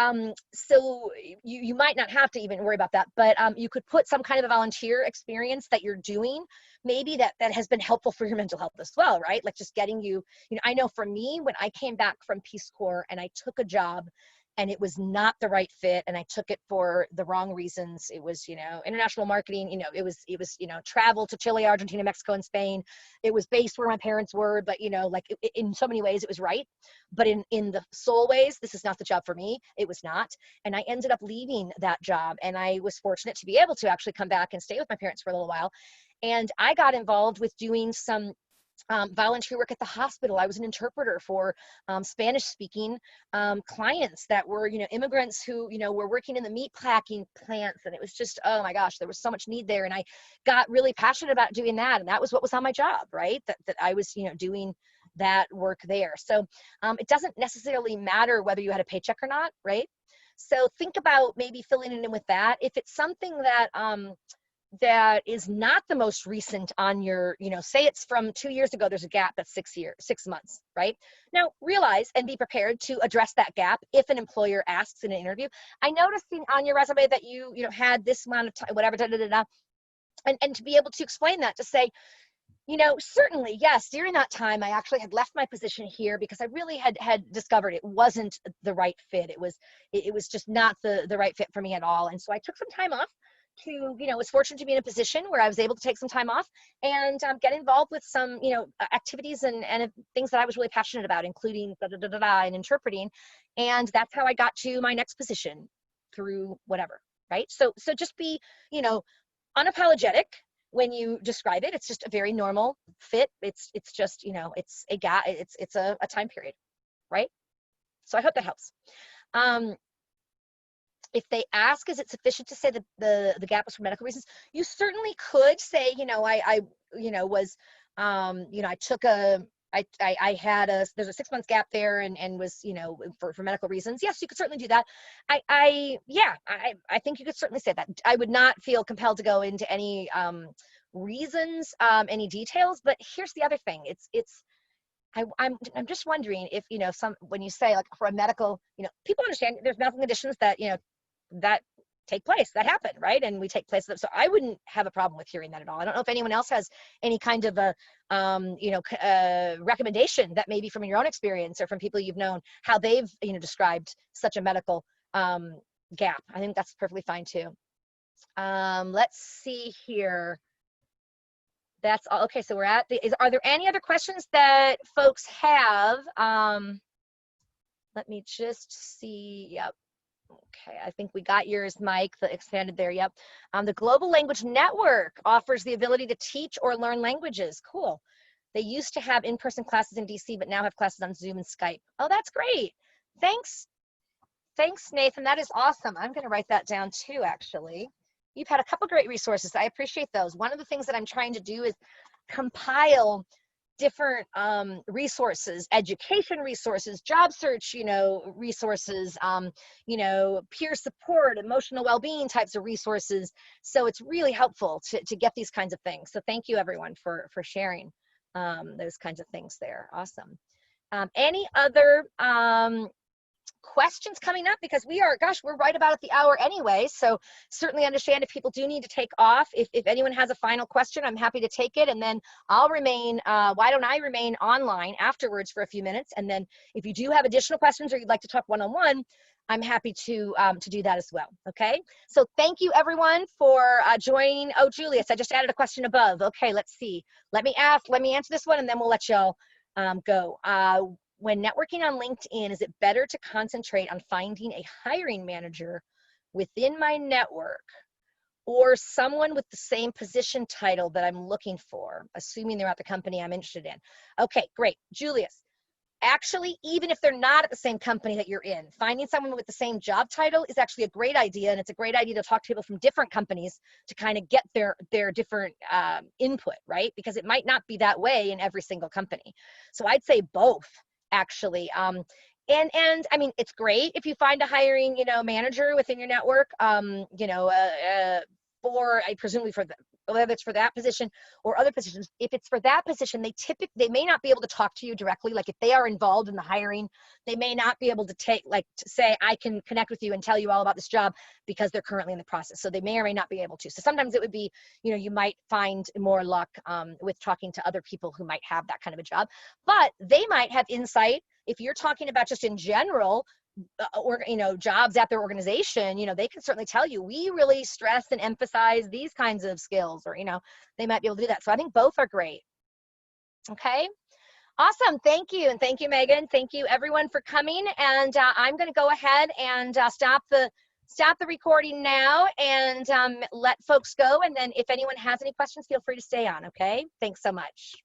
so you might not have to even worry about that, but you could put some kind of a volunteer experience that you're doing, maybe that has been helpful for your mental health as well, right? Like, just getting you, I know for me, when I came back from Peace Corps and I took a job and it was not the right fit, and I took it for the wrong reasons. It was, international marketing, it was, travel to Chile, Argentina, Mexico, and Spain. It was based where my parents were, but, like, in so many ways it was right. But in the soul ways, this is not the job for me. It was not. And I ended up leaving that job, and I was fortunate to be able to actually come back and stay with my parents for a little while. And I got involved with doing some volunteer work at the hospital. I was an interpreter for Spanish-speaking clients that were, immigrants who, were working in the meat packing plants. And it was just, oh my gosh, there was so much need there. And I got really passionate about doing that. And that was what was on my job, right? That I was, doing that work there. So it doesn't necessarily matter whether you had a paycheck or not, right? So think about maybe filling it in with that. If it's something that that is not the most recent on your, say it's from 2 years ago, there's a gap that's 6 months, right? Now realize and be prepared to address that gap if an employer asks in an interview. I noticed on your resume that you had this amount of time, whatever, da, da, da, da, and to be able to explain that, to say, certainly, yes, during that time, I actually had left my position here because I really had discovered it wasn't the right fit. It was just not the right fit for me at all. And so I took some time off to, was fortunate to be in a position where I was able to take some time off and get involved with some, activities and things that I was really passionate about, including da, da, da, da, da, and interpreting. And that's how I got to my next position through whatever, right? So just be, unapologetic when you describe it. It's just a very normal fit. It's just, it's a guy, it's a time period, right? So I hope that helps. If they ask, is it sufficient to say that the gap was for medical reasons? You certainly could say, I was, I took I had there's a 6 month gap there and was, for medical reasons. Yes, you could certainly do that. I think you could certainly say that. I would not feel compelled to go into any reasons, any details, but here's the other thing. I'm just wondering if, when you say like for a medical, people understand there's medical conditions that, that take place, that happen, right? And we take place. So I wouldn't have a problem with hearing that at all. I don't know if anyone else has any kind of a, recommendation that maybe from your own experience or from people you've known, how they've, described such a medical gap. I think that's perfectly fine too. Let's see here. That's all. Okay, so we're at are there any other questions that folks have? Let me just see. Yep. Okay, I think we got yours, Mike, the expanded there. Yep. The Global Language Network offers the ability to teach or learn languages. Cool. They used to have in-person classes in DC, but now have classes on Zoom and Skype. Oh, that's great. Thanks, Nathan. That is awesome. I'm going to write that down too, actually. You've had a couple great resources. I appreciate those. One of the things that I'm trying to do is compile different resources, education resources, job search, resources, peer support, emotional well-being types of resources. So it's really helpful to get these kinds of things. So thank you everyone for sharing those kinds of things there. Awesome. Any other questions coming up? Because we're right about at the hour anyway, so certainly understand if people do need to take off. If anyone has a final question, I'm happy to take it, and then I'll remain, why don't I remain online afterwards for a few minutes, and then if you do have additional questions or you'd like to talk one-on-one, I'm happy to do that as well. Okay, so thank you everyone for joining. Oh, Julius, I just added a question above. Okay, let's see. Let me answer this one, and then we'll let y'all go. When networking on LinkedIn, is it better to concentrate on finding a hiring manager within my network or someone with the same position title that I'm looking for, assuming they're at the company I'm interested in? Okay, great. Julius, actually, even if they're not at the same company that you're in, finding someone with the same job title is actually a great idea, and it's a great idea to talk to people from different companies to kind of get their different input, right? Because it might not be that way in every single company. So I'd say both, actually. And I mean, it's great if you find a hiring, manager within your network, for, presumably for whether it's for that position or other positions. If it's for that position, they may not be able to talk to you directly. Like if they are involved in the hiring, they may not be able to to say, I can connect with you and tell you all about this job because they're currently in the process. So they may or may not be able to. So sometimes it would be, you might find more luck with talking to other people who might have that kind of a job, but they might have insight. If you're talking about just in general, or jobs at their organization, they can certainly tell you, we really stress and emphasize these kinds of skills, or they might be able to do that. So I think both are great. Okay, awesome. Thank you. And thank you, Megan. Thank you everyone for coming, and I'm going to go ahead and stop the recording now and let folks go, and then if anyone has any questions, feel free to stay on. Okay, thanks so much.